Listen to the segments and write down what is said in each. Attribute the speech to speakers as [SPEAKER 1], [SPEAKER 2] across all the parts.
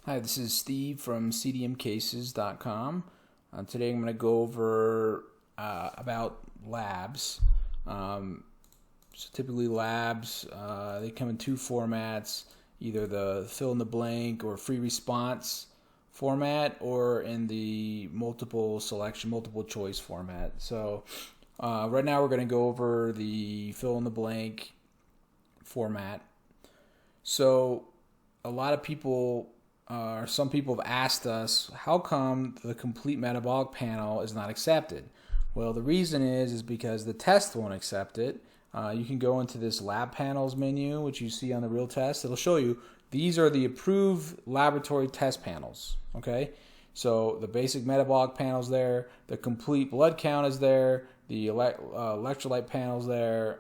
[SPEAKER 1] Hi, this is Steve from CDMCases.com. Today I'm going to go over about labs. So typically labs, they come in two formats, either the fill in the blank or free response format, or in the multiple selection, multiple choice format. So right now we're going to go over the fill in the blank format. So a lot of people some people have asked us, how come the complete metabolic panel is not accepted? Well, the reason is because the test won't accept it. You can go into this lab panels menu, which you see on the real test. It'll show you these are the approved laboratory test panels. Okay, so the basic metabolic panel's there, the complete blood count is there, the electrolyte panel's there,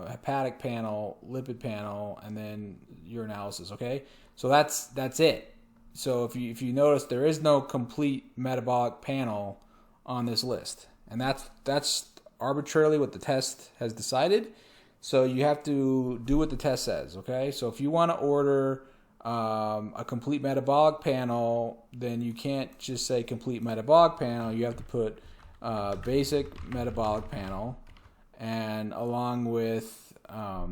[SPEAKER 1] hepatic panel, lipid panel, and then urinalysis. Okay, so that's it. So if you notice, there is no complete metabolic panel on this list, and that's arbitrarily what the test has decided. So you have to do what the test says. Okay, so if you want to order a complete metabolic panel, then you can't just say complete metabolic panel. You have to put basic metabolic panel, and along with a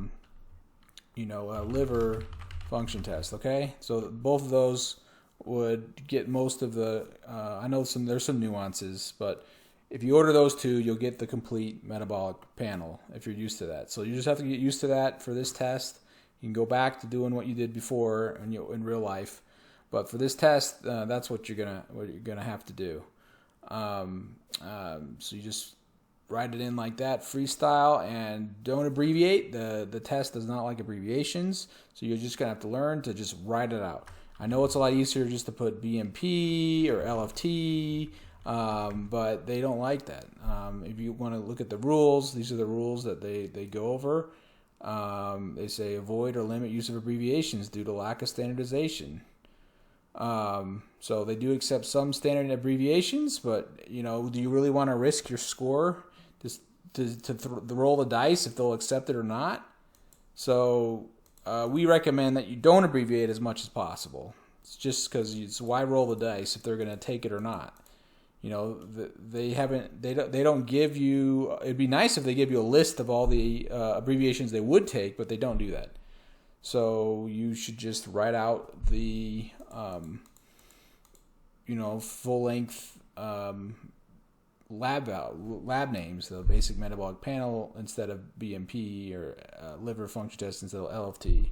[SPEAKER 1] liver function test. Okay, so both of those would get most of the I know there's some nuances, but if you order those two, you'll get the complete metabolic panel if you're used to that. So you just have to get used to that for this test. You can go back to doing what you did before in real life, but for this test, that's what you're gonna have to do. So you just write it in like that, freestyle, and don't abbreviate. The test does not like abbreviations, so you're just gonna have to learn to just write it out. I know it's a lot easier just to put BMP or LFT, but they don't like that. If you want to look at the rules, these are the rules that they go over. They say avoid or limit use of abbreviations due to lack of standardization. So they do accept some standard abbreviations, but do you really want to risk your score to roll the dice if they'll accept it or not? So we recommend that you don't abbreviate as much as possible. It's just because why roll the dice if they're going to take it or not? They don't give you. It'd be nice if they give you a list of all the abbreviations they would take, but they don't do that. So you should just write out the full length lab names, the basic metabolic panel instead of BMP, or liver function test instead of LFT.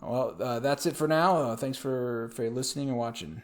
[SPEAKER 1] Well, that's it for now. Thanks for listening and watching.